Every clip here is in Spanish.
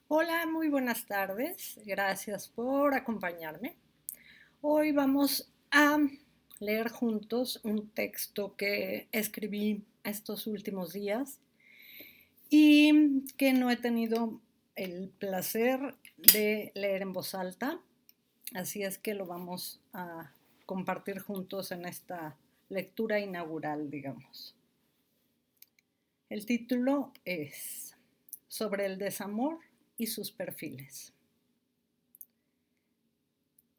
Hola, muy buenas tardes. Gracias por acompañarme. Hoy vamos a leer juntos un texto que escribí estos últimos días y que no he tenido el placer de leer en voz alta. Así es que lo vamos a compartir juntos en esta lectura inaugural, digamos. El título es Sobre el desamor y sus perfiles.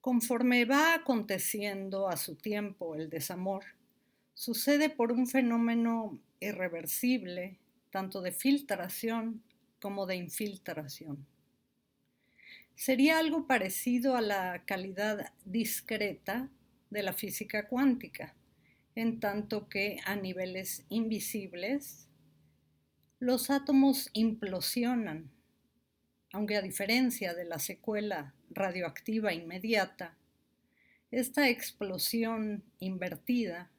Conforme va aconteciendo a su tiempo el desamor, sucede por un fenómeno irreversible, tanto de filtración como de infiltración. Sería algo parecido a la calidad discreta de la física cuántica, en tanto que a niveles invisibles los átomos implosionan, aunque a diferencia de la secuela radioactiva inmediata, esta explosión invertida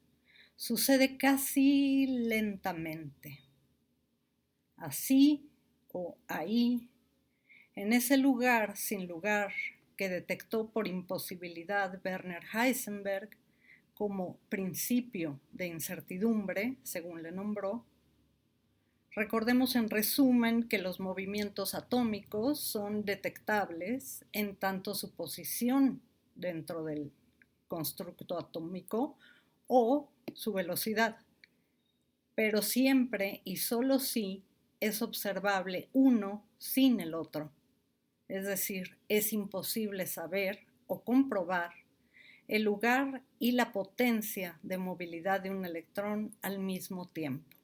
sucede casi lentamente. Así o ahí, en ese lugar sin lugar que detectó por imposibilidad Werner Heisenberg como principio de incertidumbre, según le nombró. Recordemos en resumen que los movimientos atómicos son detectables en tanto su posición dentro del constructo atómico o su velocidad, pero siempre y solo si es observable uno sin el otro. Es decir, es imposible saber o comprobar el lugar y la potencia de movilidad de un electrón al mismo tiempo.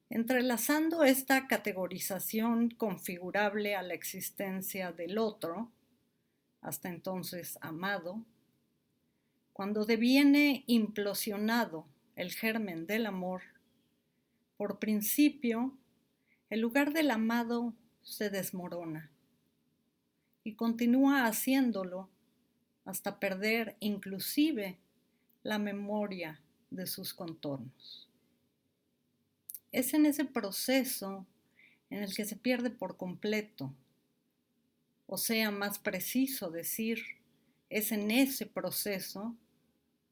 Entrelazando esta categorización configurable a la existencia del otro, hasta entonces amado, cuando deviene implosionado el germen del amor, por principio, el lugar del amado se desmorona y continúa haciéndolo hasta perder inclusive la memoria de sus contornos. Es en ese proceso en el que se pierde por completo, o sea, más preciso decir, es en ese proceso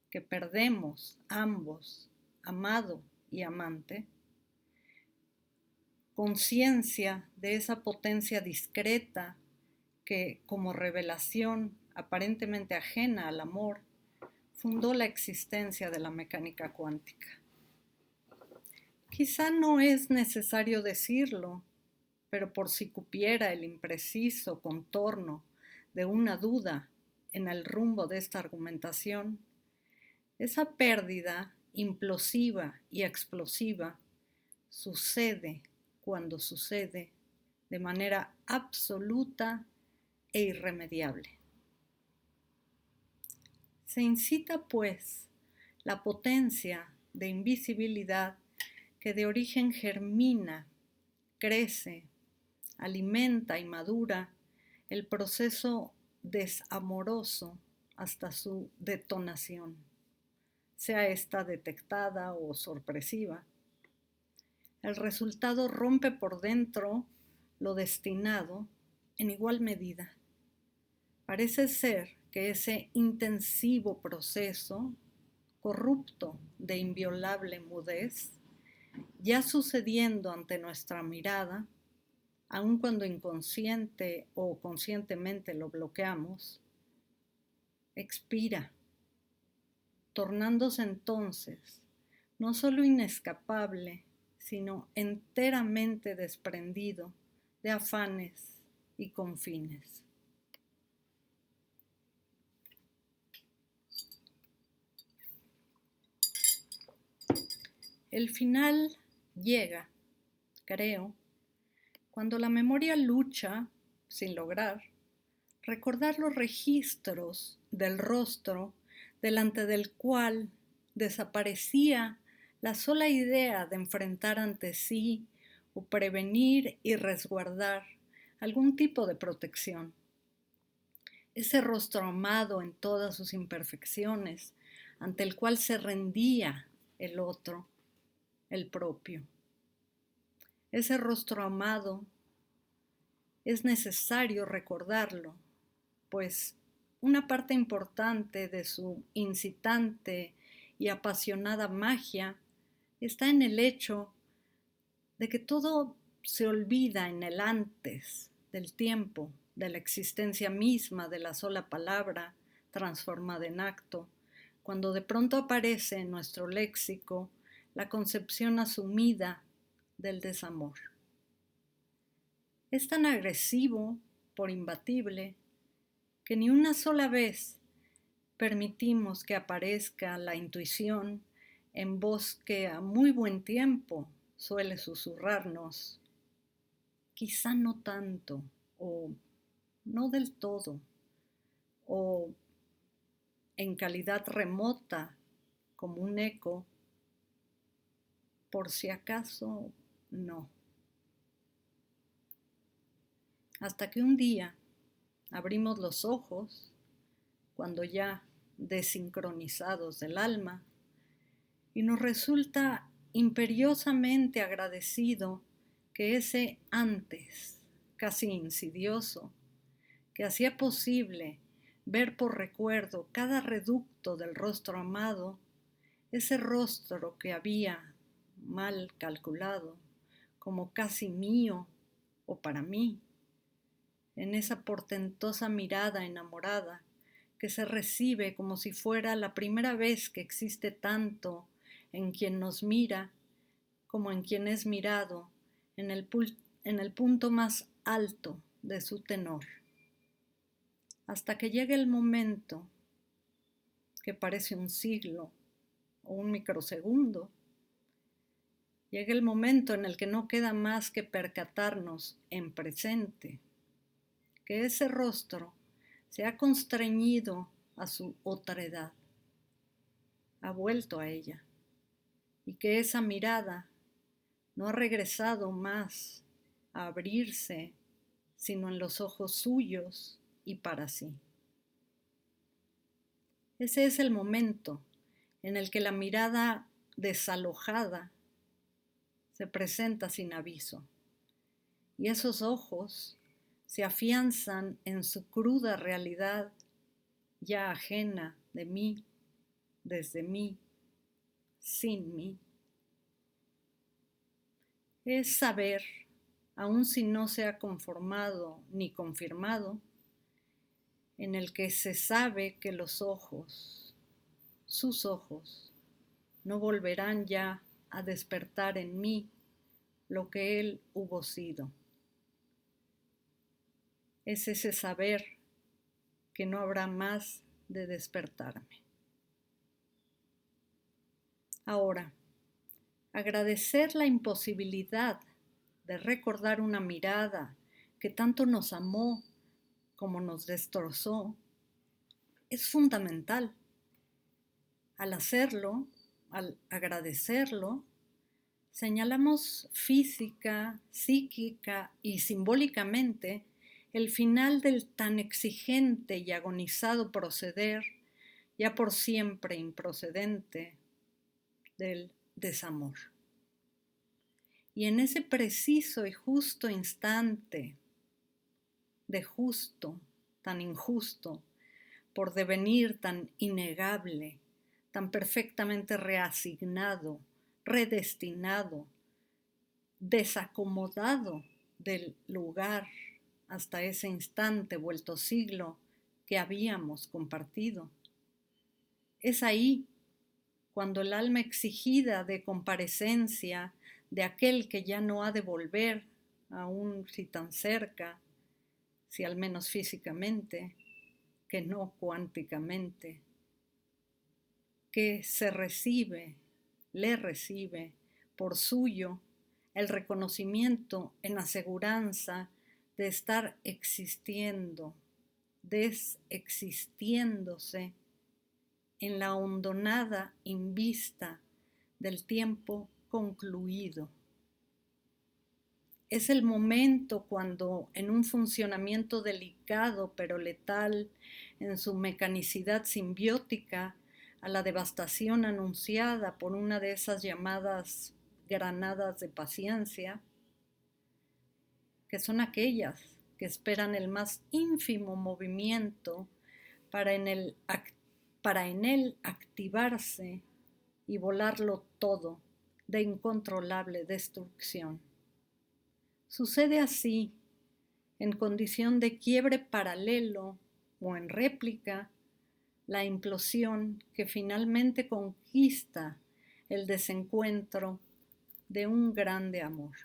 que perdemos ambos, amado y amante, conciencia de esa potencia discreta que, como revelación aparentemente ajena al amor, fundó la existencia de la mecánica cuántica. Quizá no es necesario decirlo, pero por si cupiera el impreciso contorno de una duda en el rumbo de esta argumentación, esa pérdida implosiva y explosiva sucede cuando sucede de manera absoluta e irremediable. Se incita, pues, la potencia de invisibilidad que de origen germina, crece, alimenta y madura el proceso desamoroso hasta su detonación, sea esta detectada o sorpresiva. El resultado rompe por dentro lo destinado en igual medida. Parece ser que ese intensivo proceso, corrupto de inviolable mudez, ya sucediendo ante nuestra mirada, aun cuando inconsciente o conscientemente lo bloqueamos, expira, tornándose entonces no solo inescapable, sino enteramente desprendido de afanes y confines. El final llega, creo, cuando la memoria lucha, sin lograr, recordar los registros del rostro delante del cual desaparecía la sola idea de enfrentar ante sí o prevenir y resguardar algún tipo de protección. Ese rostro amado en todas sus imperfecciones, ante el cual se rendía el otro, el propio. Ese rostro amado es necesario recordarlo, pues una parte importante de su incitante y apasionada magia está en el hecho de que todo se olvida en el antes del tiempo, de la existencia misma de la sola palabra transformada en acto, cuando de pronto aparece en nuestro léxico la concepción asumida del desamor. Es tan agresivo, por imbatible, que ni una sola vez permitimos que aparezca la intuición en voz que a muy buen tiempo suele susurrarnos, quizá no tanto, o no del todo, o en calidad remota como un eco, por si acaso no. Hasta que un día abrimos los ojos, cuando ya desincronizados del alma, y nos resulta imperiosamente agradecido que ese antes, casi insidioso, que hacía posible ver por recuerdo cada reducto del rostro amado, ese rostro que había mal calculado, como casi mío o para mí, en esa portentosa mirada enamorada que se recibe como si fuera la primera vez que existe tanto en quien nos mira como en quien es mirado en el punto más alto de su tenor. Hasta que llegue el momento que parece un siglo o un microsegundo, llega el momento en el que no queda más que percatarnos en presente que ese rostro se ha constreñido a su otredad, ha vuelto a ella, y que esa mirada no ha regresado más a abrirse sino en los ojos suyos y para sí. Ese es el momento en el que la mirada desalojada se presenta sin aviso, y esos ojos se afianzan en su cruda realidad ya ajena de mí, desde mí, sin mí. Es saber, aun si no se ha conformado ni confirmado, en el que se sabe que los ojos, sus ojos, no volverán ya a despertar en mí lo que él hubo sido. Es ese saber que no habrá más de despertarme. Ahora, agradecer la imposibilidad de recordar una mirada que tanto nos amó como nos destrozó es fundamental. Al hacerlo, al agradecerlo, señalamos física, psíquica y simbólicamente el final del tan exigente y agonizado proceder, ya por siempre improcedente, del desamor. Y en ese preciso y justo instante de justo, tan injusto, por devenir tan innegable, tan perfectamente reasignado, redestinado, desacomodado del lugar hasta ese instante vuelto siglo que habíamos compartido. Es ahí cuando el alma exigida de comparecencia de aquel que ya no ha de volver, aun si tan cerca, si al menos físicamente, que no cuánticamente, que se recibe, le recibe por suyo el reconocimiento en aseguranza de estar existiendo, desexistiéndose en la hondonada invista del tiempo concluido. Es el momento cuando, en un funcionamiento delicado pero letal en su mecanicidad simbiótica a la devastación anunciada por una de esas llamadas granadas de paciencia, que son aquellas que esperan el más ínfimo movimiento para en él activarse y volarlo todo de incontrolable destrucción. Sucede así, en condición de quiebre paralelo o en réplica, la implosión que finalmente conquista el desencuentro de un grande amor.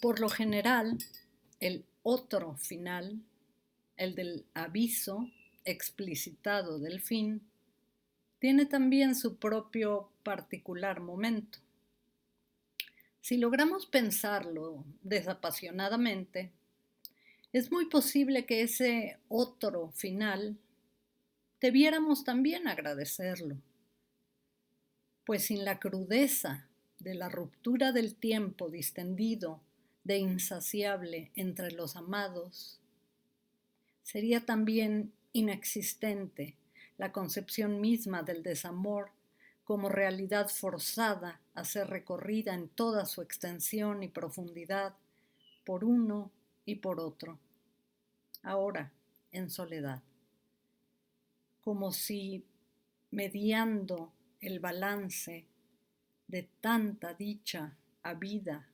Por lo general, el otro final, el del aviso explicitado del fin, tiene también su propio particular momento. Si logramos pensarlo desapasionadamente, es muy posible que ese otro final debiéramos también agradecerlo, pues sin la crudeza de la ruptura del tiempo distendido de insaciable entre los amados, sería también inexistente la concepción misma del desamor como realidad forzada a ser recorrida en toda su extensión y profundidad por uno y por otro, ahora en soledad, como si mediando el balance de tanta dicha habida,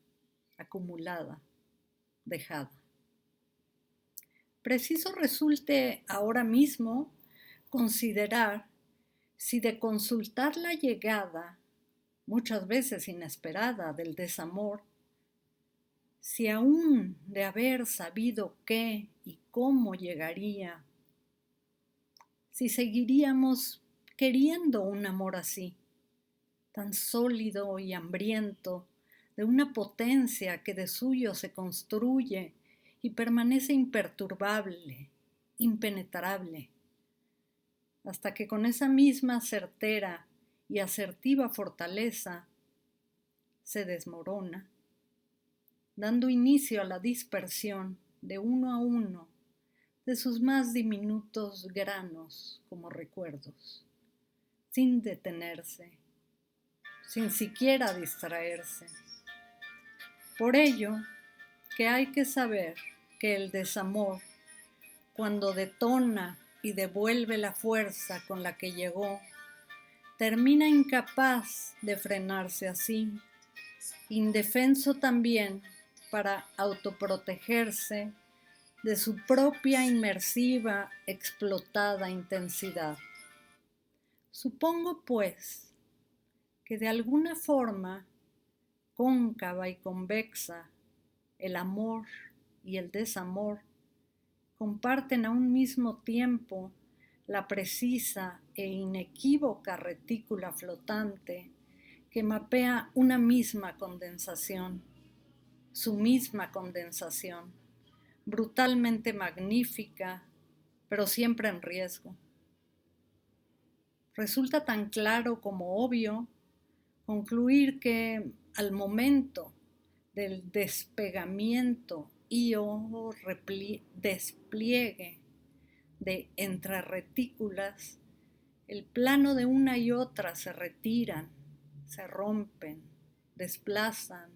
acumulada, dejada. Preciso resulte ahora mismo considerar si de consultar la llegada, muchas veces inesperada, del desamor, si aún de haber sabido qué y cómo llegaría, si seguiríamos queriendo un amor así, tan sólido y hambriento, de una potencia que de suyo se construye y permanece imperturbable, impenetrable, hasta que con esa misma certera y asertiva fortaleza se desmorona, dando inicio a la dispersión de uno a uno de sus más diminutos granos como recuerdos, sin detenerse, sin siquiera distraerse. Por ello que hay que saber que el desamor, cuando detona y devuelve la fuerza con la que llegó, termina incapaz de frenarse así, indefenso también para autoprotegerse de su propia inmersiva, explotada intensidad. Supongo, pues, que de alguna forma cóncava y convexa, el amor y el desamor comparten a un mismo tiempo la precisa e inequívoca retícula flotante que mapea una misma condensación, su misma condensación, brutalmente magnífica, pero siempre en riesgo. Resulta tan claro como obvio concluir que al momento del despegamiento y o despliegue de entre retículas, el plano de una y otra se retiran, se rompen, desplazan,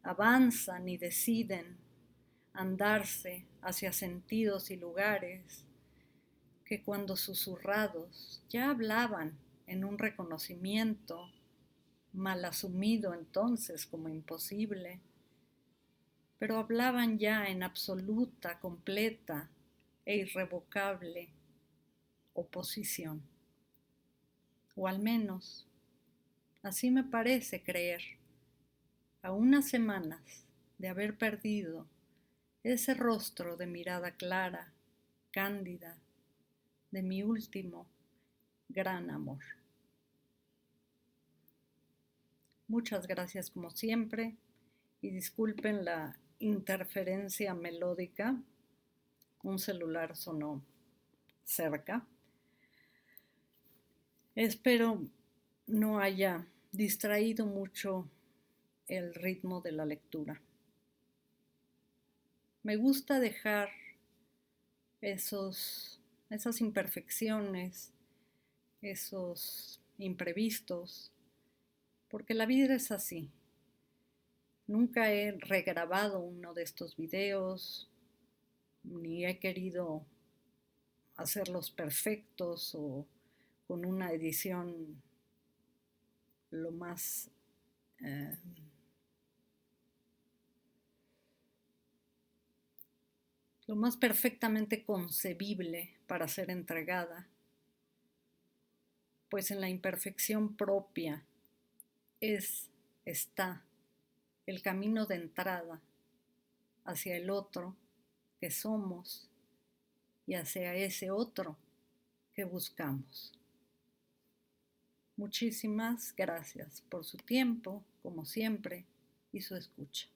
avanzan y deciden andarse hacia sentidos y lugares que cuando susurrados ya hablaban en un reconocimiento mal asumido entonces como imposible, pero hablaban ya en absoluta, completa e irrevocable oposición. O al menos, así me parece creer, a unas semanas de haber perdido ese rostro de mirada clara, cándida, de mi último gran amor. Muchas gracias como siempre y disculpen la interferencia melódica. Un celular sonó cerca. Espero no haya distraído mucho el ritmo de la lectura. Me gusta dejar esas imperfecciones, esos imprevistos, porque la vida es así, Nunca he regrabado uno de estos videos, ni he querido hacerlos perfectos o con una edición lo más eh, lo más perfectamente concebible para ser entregada, pues en la imperfección propia está el camino de entrada hacia el otro que somos y hacia ese otro que buscamos. Muchísimas gracias por su tiempo, como siempre, y su escucha.